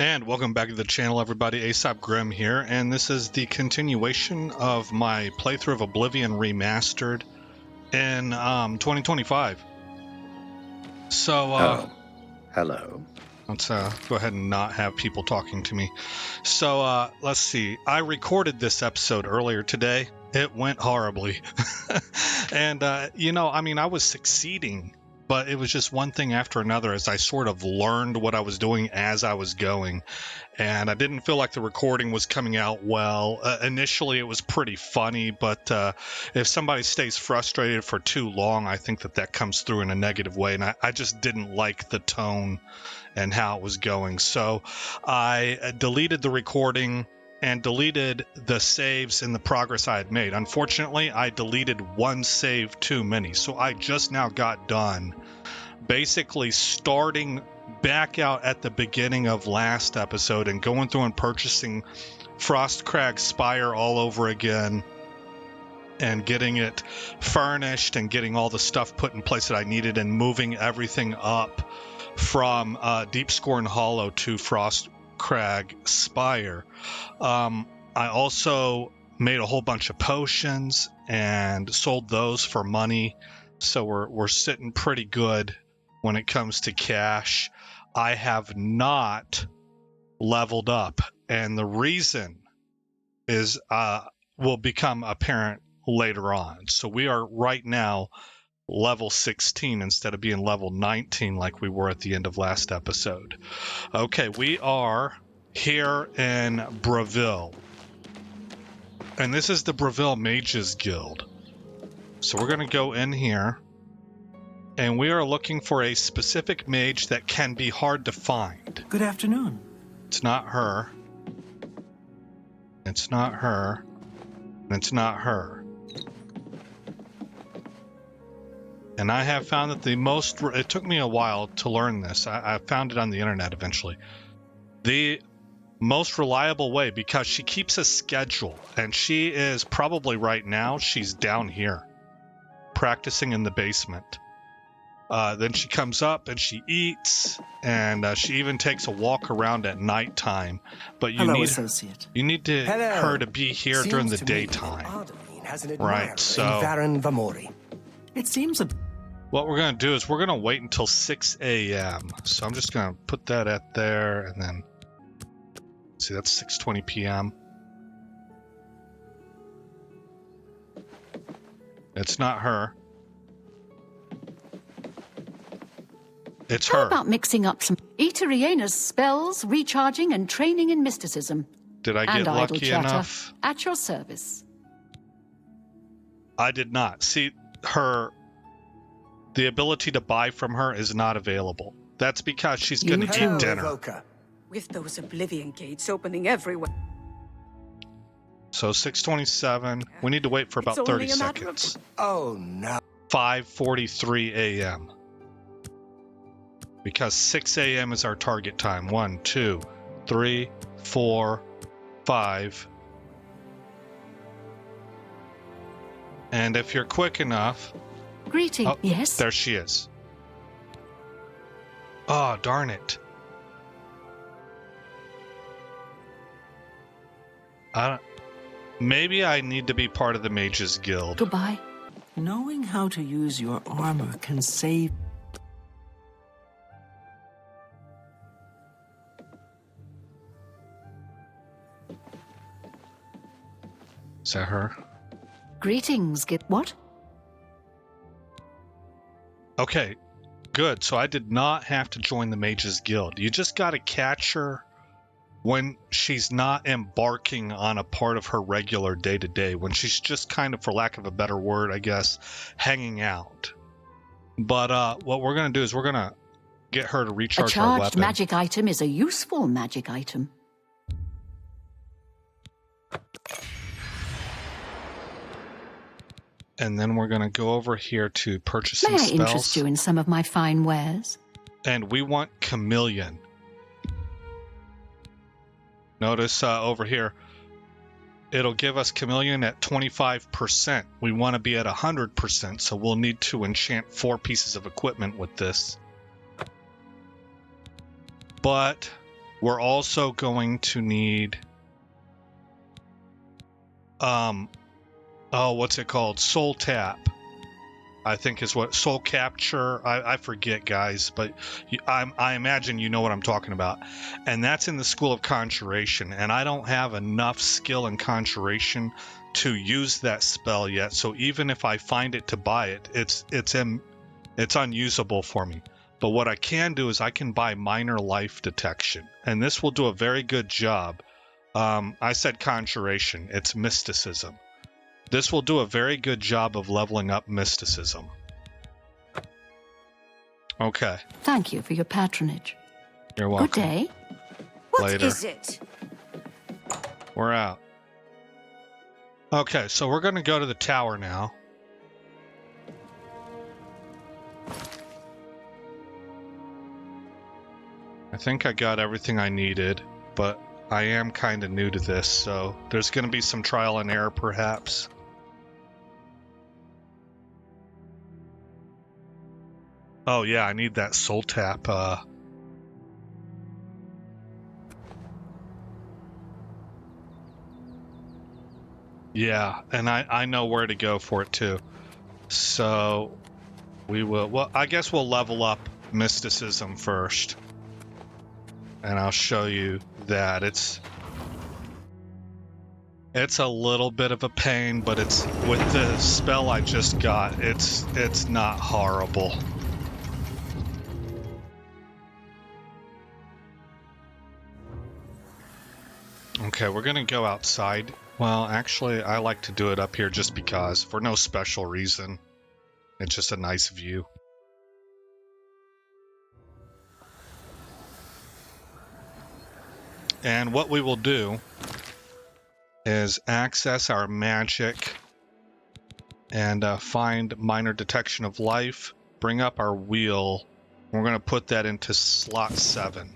And welcome back to the channel, everybody. Aesop Grimm here, and this is the continuation of my playthrough of Oblivion Remastered in 2025. So, hello. Let's go ahead and not have people talking to me. So, let's see. I recorded this episode earlier today. It went horribly. And, I was succeeding, but it was just one thing after another as I sort of learned what I was doing as I was going. And I didn't feel like the recording was coming out well. Initially, it was pretty funny, but if somebody stays frustrated for too long, I think that comes through in a negative way. And I just didn't like the tone and how it was going. So I deleted the recording and deleted the saves and the progress I had made. Unfortunately, I deleted one save too many. So I just now got done basically starting back out at the beginning of last episode and going through and purchasing Frostcrag Spire all over again and getting it furnished and getting all the stuff put in place that I needed and moving everything up from Deepscorn Hollow to Frostcrag Spire. I also made a whole bunch of potions and sold those for money, so we're sitting pretty good when it comes to cash. I have not leveled up, and the reason is will become apparent later on. So we are right now level 16 instead of being level 19 like we were at the end of last episode. Okay, we are here in Breville. And this is the Breville Mages Guild. So we're going to go in here. And we are looking for a specific mage that can be hard to find. Good afternoon. It's not her. It's not her. And it's not her. And I have found that it took me a while to learn this. I found it on the internet eventually. The most reliable way, because she keeps a schedule, and she is probably right now, she's down here, practicing in the basement. Then she comes up and she eats, and she even takes a walk around at nighttime. But you need her to be here during the daytime, right? So it seems what we're going to do is we're going to wait until 6 a.m. So I'm just going to put that at there, and then see, that's 6:20 p.m. It's not her. It's her. How about mixing up some Eteriena's spells, recharging, and training in mysticism? Did I get lucky enough? At your service. I did not. See, the ability to buy from her is not available. That's because she's going to eat dinner. With those Oblivion gates opening everywhere. So 6:27. We need to wait for about 30 seconds. Oh no. 5:43 a.m. Because 6 a.m. is our target time. 1, 2, 3, 4, 5. And if you're quick enough... Greeting, oh, yes? There she is. Oh, darn it. Maybe I need to be part of the Mages Guild. Goodbye. Knowing how to use your armor can save... Is that her? Greetings, what? Okay, good. So I did not have to join the Mages Guild. You just got to catch her when she's not embarking on a part of her regular day-to-day, when she's just kind of, for lack of a better word, I guess, hanging out. But what we're going to do is we're going to get her to recharge her weapon. A charged magic item is a useful magic item. And then we're going to go over here to purchase some spells. May I interest you in some of my fine wares? And we want Chameleon. Notice over here, it'll give us Chameleon at 25%. We want to be at 100%, so we'll need to enchant 4 pieces of equipment with this. But We're also going to need what's it called? Soul Tap, I think is what, Soul Capture. I forget, guys, but I imagine you know what I'm talking about. And that's in the School of Conjuration, and I don't have enough skill in Conjuration to use that spell yet. So even if I find it to buy it, it's unusable for me. But what I can do is I can buy Minor Life Detection, and this will do a very good job. I said Conjuration, it's Mysticism. This will do a very good job of leveling up Mysticism. Okay. Thank you for your patronage. You're welcome. Good day. What is it? We're out. Okay, so we're going to go to the tower now. I think I got everything I needed, but I am kind of new to this, so there's going to be some trial and error perhaps. Oh yeah, I need that soul tap. Yeah, and I know where to go for it too. So we will, well, I guess we'll level up Mysticism first. And I'll show you that it's a little bit of a pain, but it's with the spell I just got, it's not horrible. Okay, we're gonna go outside. Well, actually, I like to do it up here just because, for no special reason. It's just a nice view. And what we will do is access our magic and find Minor Detection of Life, bring up our wheel. We're going to put that into slot 7.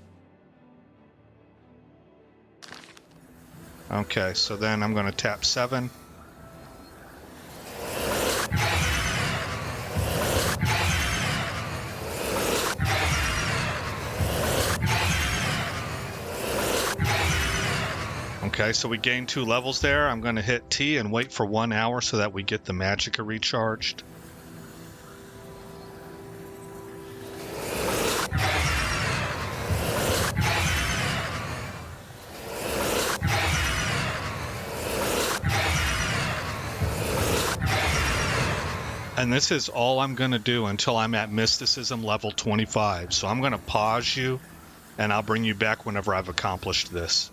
Okay, so then I'm going to tap 7. Okay, so we gained 2 levels there. I'm going to hit T and wait for 1 hour so that we get the magicka recharged. And this is all I'm going to do until I'm at Mysticism level 25. So I'm going to pause you, and I'll bring you back whenever I've accomplished this.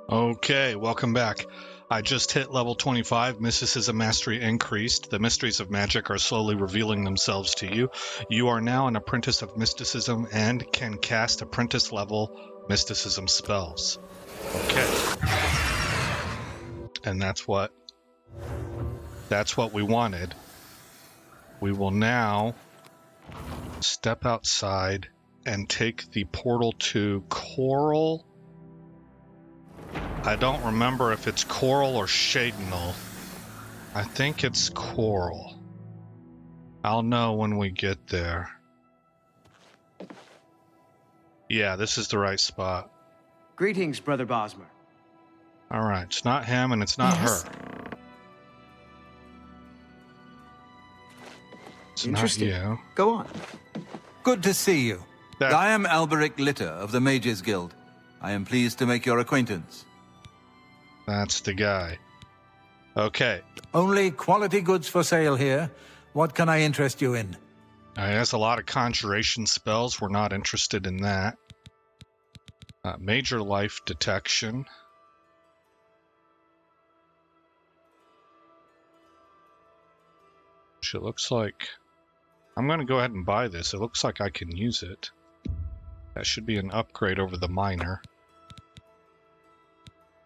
Okay, welcome back. I just hit level 25. Mysticism mastery increased. The mysteries of magic are slowly revealing themselves to you. You are now an apprentice of mysticism and can cast apprentice level mysticism spells. Okay. And that's what we wanted. We will now step outside and take the portal to Coral. I don't remember if it's Coral or Shadenal. I think it's Coral. I'll know when we get there. Yeah, this is the right spot. Greetings, Brother Bosmer. Alright, it's not him and it's not her. It's Interesting. not you. Go on. Good to see you. I am Alberic Litter of the Mages Guild. I am pleased to make your acquaintance. That's the guy. Okay. Only quality goods for sale here. What can I interest you in? He has a lot of conjuration spells. We're not interested in that. Major life detection. Which it looks like... I'm going to go ahead and buy this. It looks like I can use it. That should be an upgrade over the minor.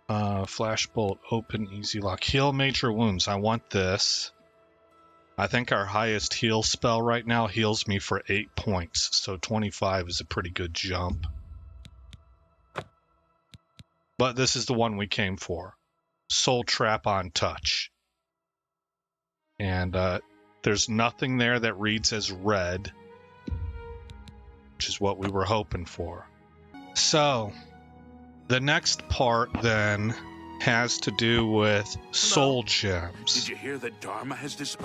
Flashbolt, open, easy lock. Heal major wounds. I want this. I think our highest heal spell right now heals me for 8 points, so 25 is a pretty good jump. But this is the one we came for. Soul Trap on Touch. And there's nothing there that reads as red, which is what we were hoping for. So, the next part then has to do with soul gems. Did you hear that Dharma has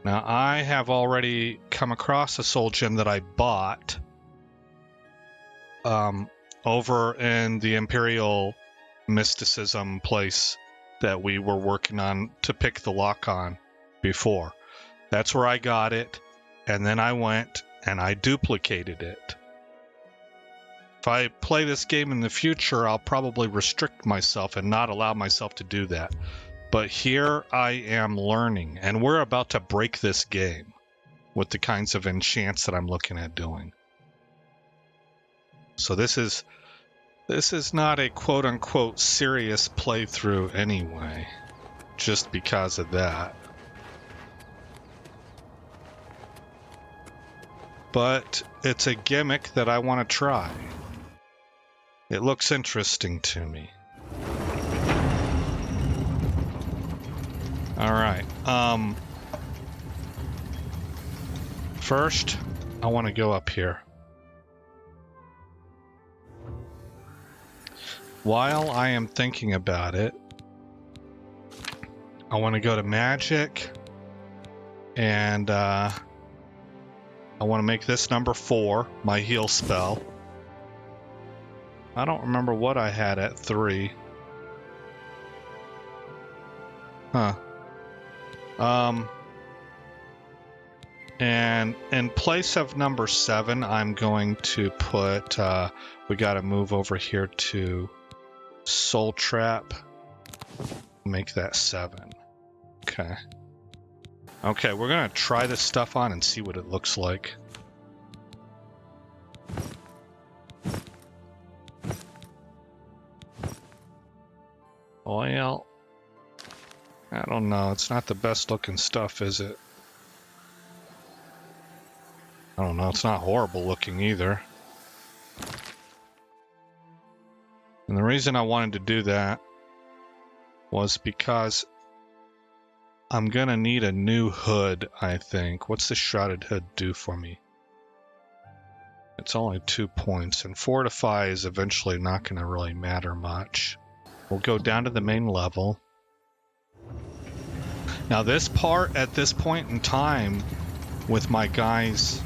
Now, I have already come across a soul gem that I bought over in the Imperial Mysticism place that we were working on to pick the lock on before. That's where I got it, and then I went and I duplicated it. If I play this game in the future, I'll probably restrict myself and not allow myself to do that. But here I am learning, and we're about to break this game with the kinds of enchants that I'm looking at doing. So this is not a quote-unquote serious playthrough anyway, just because of that. But it's a gimmick that I want to try. It looks interesting to me. All right. First, I want to go up here. While I am thinking about it, I want to go to magic, and I want to make this number 4, my heal spell. I don't remember what I had at 3. Huh. And in place of number 7, I'm going to put, we got to move over here to Soul Trap. Make that 7. Okay. Okay, we're going to try this stuff on and see what it looks like. Well, I don't know. It's not the best looking stuff, is it? I don't know. It's not horrible looking either. And the reason I wanted to do that was because I'm gonna need a new hood, I think. What's the shrouded hood do for me? It's only 2 points, and fortify is eventually not gonna really matter much. We'll go down to the main level. Now this part, at this point in time, with my guys,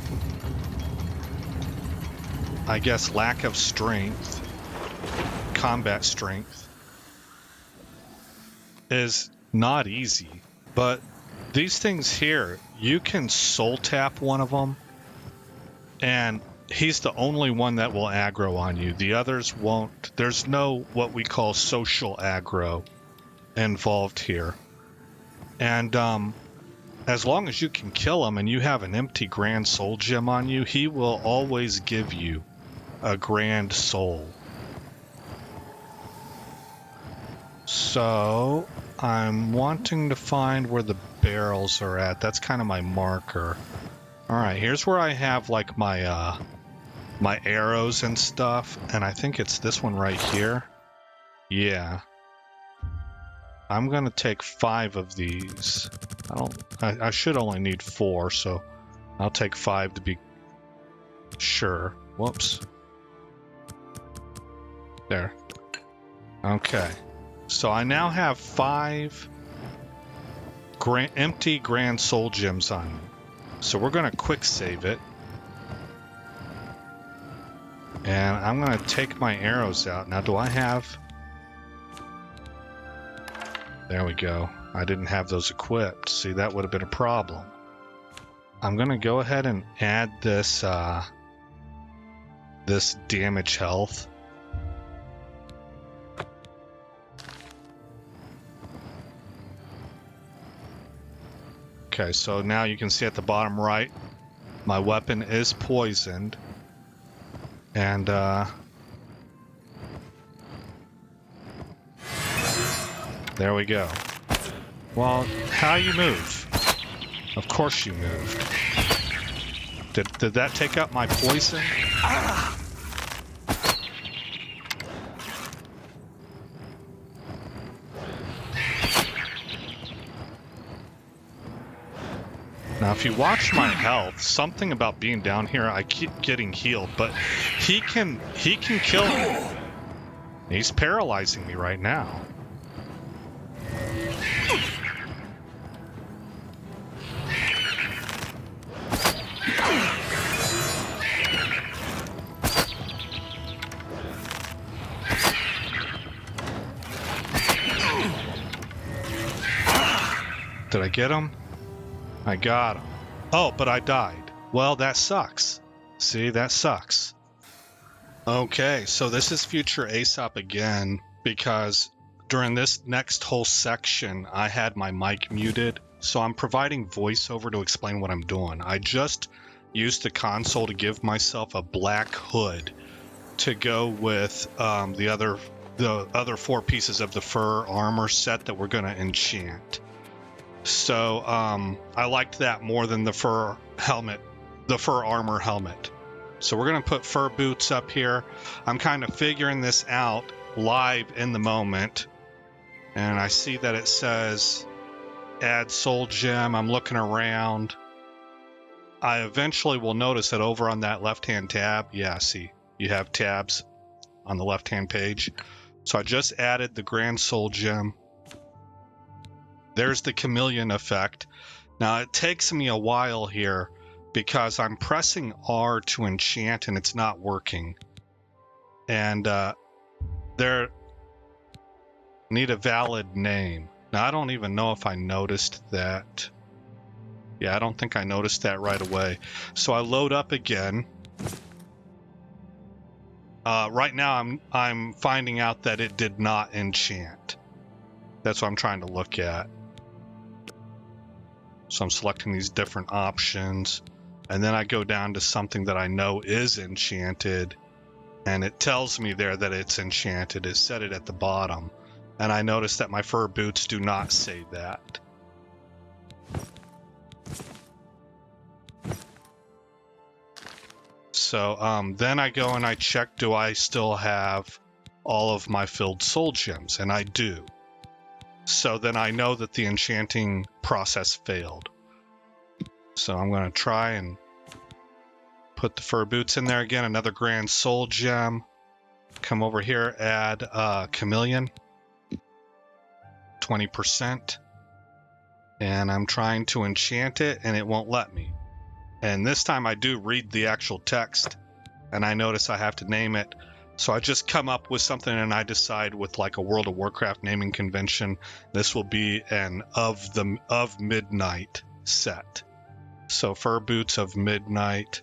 I guess, lack of strength, combat strength, is not easy. But these things here, you can soul tap one of them, and he's the only one that will aggro on you. The others won't. There's no what we call social aggro involved here. And as long as you can kill him and you have an empty grand soul gem on you, he will always give you a grand soul. So I'm wanting to find where the barrels are at. That's kind of my marker. All right, here's where I have like my my arrows and stuff, and I think it's this one right here. Yeah. I'm gonna take 5 of these. I should only need 4, so I'll take 5 to be sure. Whoops. There. Okay. So I now have 5 empty grand soul gems on me. So we're gonna quick save it. And I'm gonna take my arrows out. Now do I have... There we go. I didn't have those equipped. See, that would have been a problem. I'm gonna go ahead and add this this damage health. Okay, so now you can see at the bottom right, my weapon is poisoned. And there we go. Well, how you move? Of course you moved. Did that take out my poison? Now, if you watch my health, something about being down here, I keep getting healed, but he can kill me. He's paralyzing me right now. Did I get him? I got him. Oh, but I died. Well, that sucks. See, that sucks. Okay, so this is future Aesop again, because during this next whole section, I had my mic muted, so I'm providing voiceover to explain what I'm doing. I just used the console to give myself a black hood to go with the other 4 pieces of the fur armor set that we're going to enchant. So I liked that more than the fur helmet, the fur armor helmet. So we're going to put fur boots up here. I'm kind of figuring this out live in the moment. And I see that it says add soul gem. I'm looking around. I eventually will notice that over on that left-hand tab, yeah, see, you have tabs on the left-hand page. So I just added the grand soul gem. There's the chameleon effect. Now it takes me a while here because I'm pressing R to enchant and it's not working. And there need a valid name. Now I don't even know if I noticed that. Yeah, I don't think I noticed that right away. So I load up again. Right now I'm finding out that it did not enchant. That's what I'm trying to look at. So I'm selecting these different options, and then I go down to something that I know is enchanted, and it tells me there that it's enchanted. It said it at the bottom, and I notice that my fur boots do not say that. So then I go and I check, do I still have all of my filled soul gems? And I do. So then I know that the enchanting process failed. So I'm going to try and put the fur boots in there again. Another grand soul gem. Come over here, add chameleon. 20%. And I'm trying to enchant it and it won't let me. And this time I do read the actual text and I notice I have to name it. So I just come up with something and I decide with like a World of Warcraft naming convention, this will be an of midnight set. So fur boots of midnight.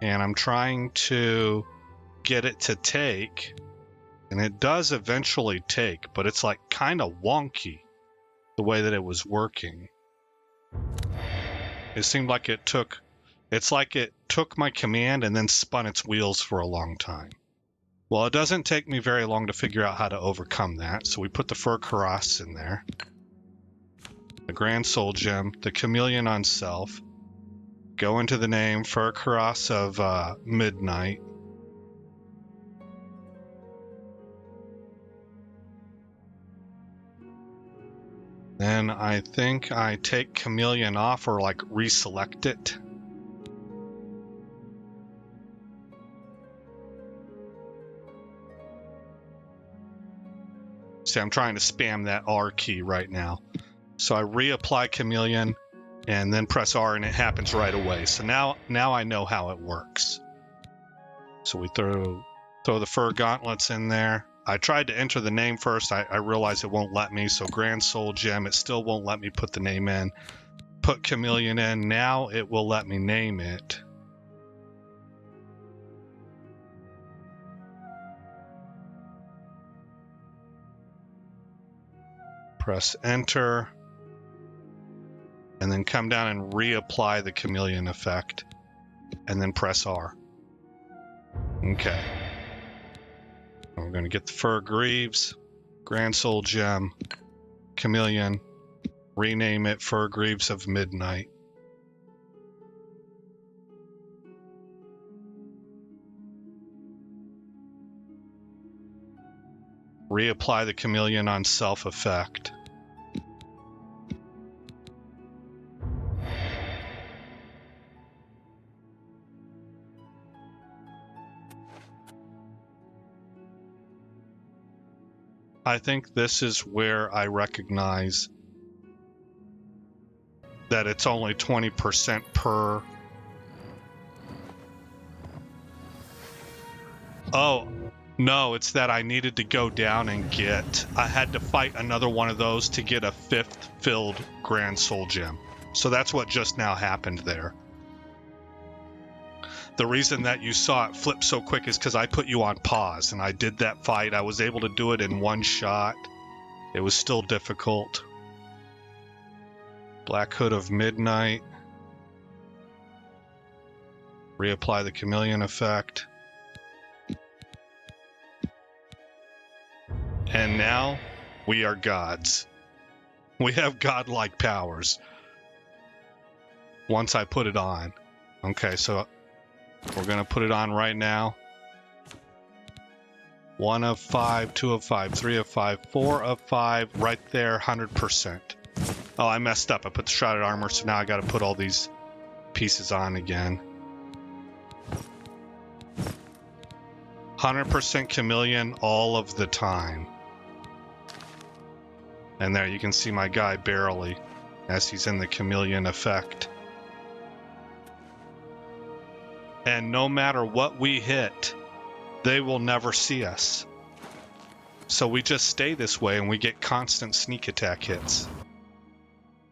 And I'm trying to get it to take, and it does eventually take, but it's like kind of wonky the way that it was working. It seemed like it's like it took my command and then spun its wheels for a long time. Well, it doesn't take me very long to figure out how to overcome that. So we put the fur cuirass in there, the grand soul gem, the chameleon on self, go into the name fur cuirass of midnight. Then I think I take chameleon off or like reselect it. See, I'm trying to spam that R key right now. So I reapply chameleon and then press R and it happens right away. So now I know how it works. So we throw the fur gauntlets in there. I tried to enter the name first. I realized it won't let me. So grand soul gem, it still won't let me put the name in. Put chameleon in. Now it will let me name it. Press enter. And then come down and reapply the chameleon effect. And then press R. Okay. We're going to get the fur greaves, grand soul gem, chameleon, rename it fur greaves of midnight. Reapply the chameleon on self effect. I think this is where I recognize that it's only 20% per. Oh, no, it's that I needed to go down and get... I had to fight another one of those to get a 5th filled Grand Soul Gem. So that's what just now happened there. The reason that you saw it flip so quick is because I put you on pause, and I did that fight. I was able to do it in one shot. It was still difficult. Black Hood of Midnight. Reapply the chameleon effect. And now, we are gods. We have godlike powers. Once I put it on. Okay, so we're going to put it on right now. 1 of 5, 2 of 5, 3 of 5, 4 of 5, right there, 100%. Oh, I messed up. I put the shrouded armor, so now I got to put all these pieces on again. 100% chameleon all of the time. And there you can see my guy barely as he's in the chameleon effect. And no matter what we hit, they will never see us. So we just stay this way and we get constant sneak attack hits.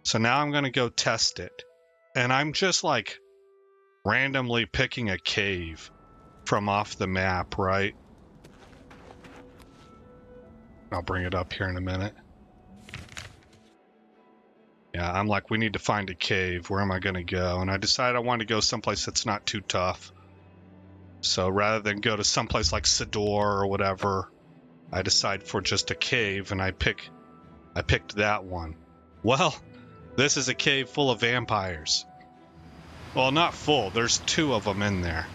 So now I'm going to go test it. And I'm just like randomly picking a cave from off the map, right? I'll bring it up here in a minute. Yeah, I'm like, we need to find a cave. Where am I going to go? And I decided I wanted to go someplace that's not too tough. So rather than go to someplace like Sidor or whatever, I decide for just a cave, and I picked that one. Well, this is a cave full of vampires. Well, not full. There's 2 of them in there.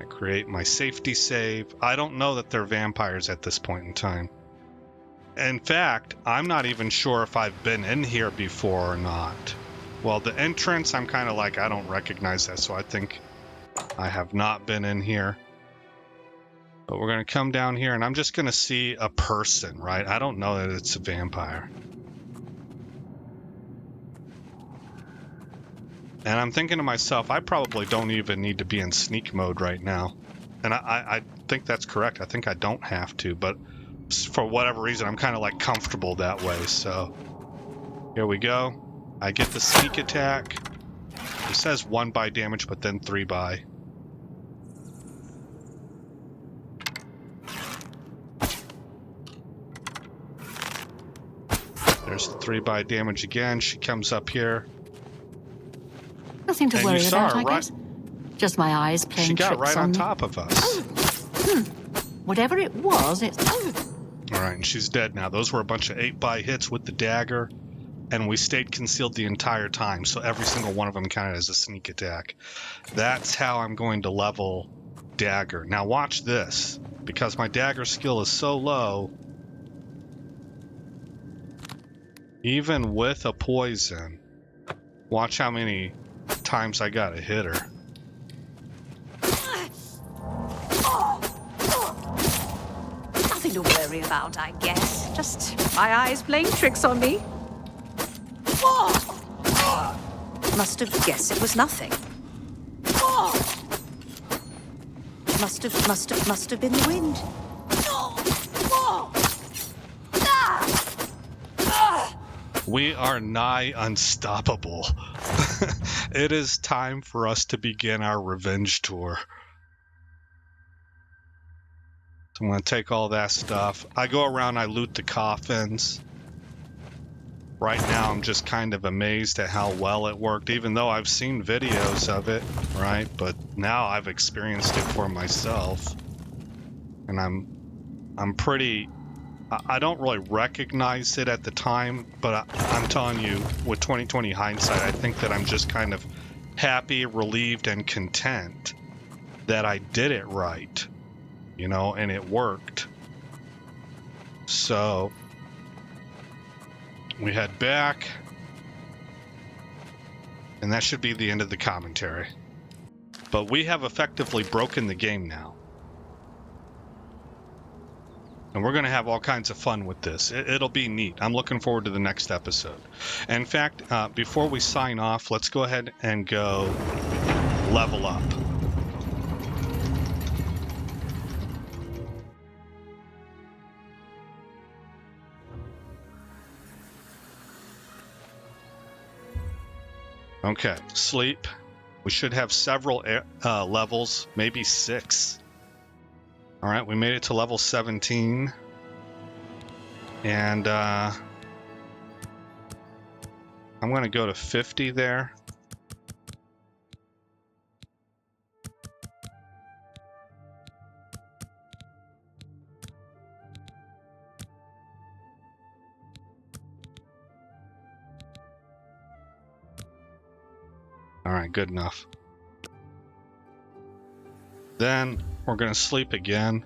I create my safety save. I don't know that they're vampires at this point in time. In fact, I'm not even sure if I've been in here before or not. Well, the entrance, I'm kind of like, I don't recognize that, so I think I have not been in here. But we're going to come down here, and I'm just going to see a person, right? I don't know that it's a vampire. And I'm thinking to myself, I probably don't even need to be in sneak mode right now. And I think that's correct. I think I don't have to, but for whatever reason, I'm kind of like comfortable that way. So here we go. I get the sneak attack. It says 1 by damage, but then 3 by. There's the 3 by damage again. She comes up here. Nothing to worry about, I guess. Just my eyes playing tricks on me. She got right on top of us. Whatever it was, it's... Alright, and she's dead now. Those were a bunch of 8 by hits with the dagger, and we stayed concealed the entire time, so every single one of them counted as a sneak attack. That's how I'm going to level dagger. Now watch this, because my dagger skill is so low, even with a poison, watch how many times I gotta hit her. Nothing to worry about, I guess. Just my eyes playing tricks on me. Must have guessed it was nothing. Must have been the wind. We are nigh unstoppable. It is time for us to begin our revenge tour. So I'm going to take all that stuff. I go around, I loot the coffins. Right now, I'm just kind of amazed at how well it worked, even though I've seen videos of it, right? But now I've experienced it for myself. And I'm pretty... I don't really recognize it at the time, but I'm telling you, with 2020 hindsight, I think that I'm just kind of happy, relieved, and content that I did it right, you know, and it worked. So we head back, and that should be the end of the commentary. But we have effectively broken the game now. And we're going to have all kinds of fun with this. It'll be neat. I'm looking forward to the next episode. In fact, before we sign off, let's go ahead and go level up. Okay, sleep. We should have several levels, maybe 6. All right, we made it to level 17. And I'm going to go to 50 there. All right, good enough. Then we're going to sleep again.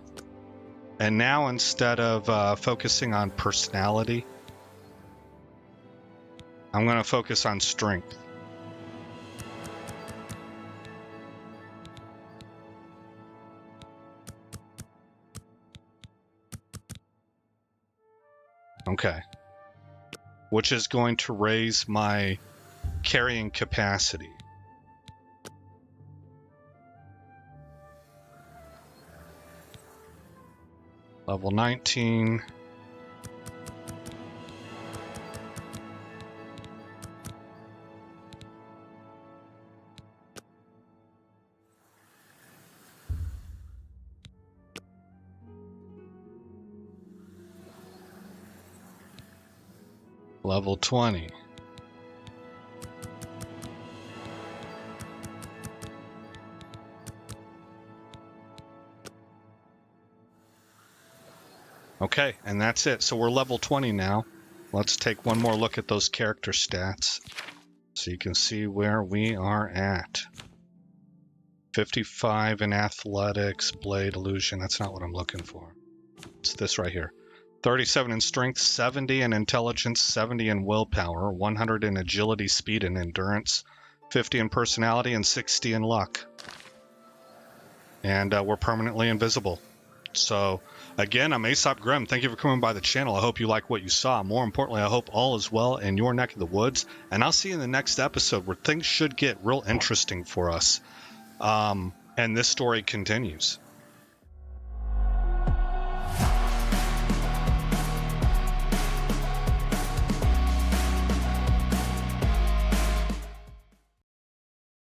And now instead of focusing on personality, I'm going to focus on strength. Okay. Which is going to raise my carrying capacity. Level 19. Level 20. Okay, and that's it. So we're level 20 now. Let's take one more look at those character stats so you can see where we are at. 55 in athletics, blade, illusion. That's not what I'm looking for. It's this right here. 37 in strength, 70 in intelligence, 70 in willpower, 100 in agility, speed, and endurance, 50 in personality, and 60 in luck. And we're permanently invisible. So, again, I'm Aesop Grimm. Thank you for coming by the channel. I hope you like what you saw. More importantly, I hope all is well in your neck of the woods. And I'll see you in the next episode where things should get real interesting for us. And this story continues.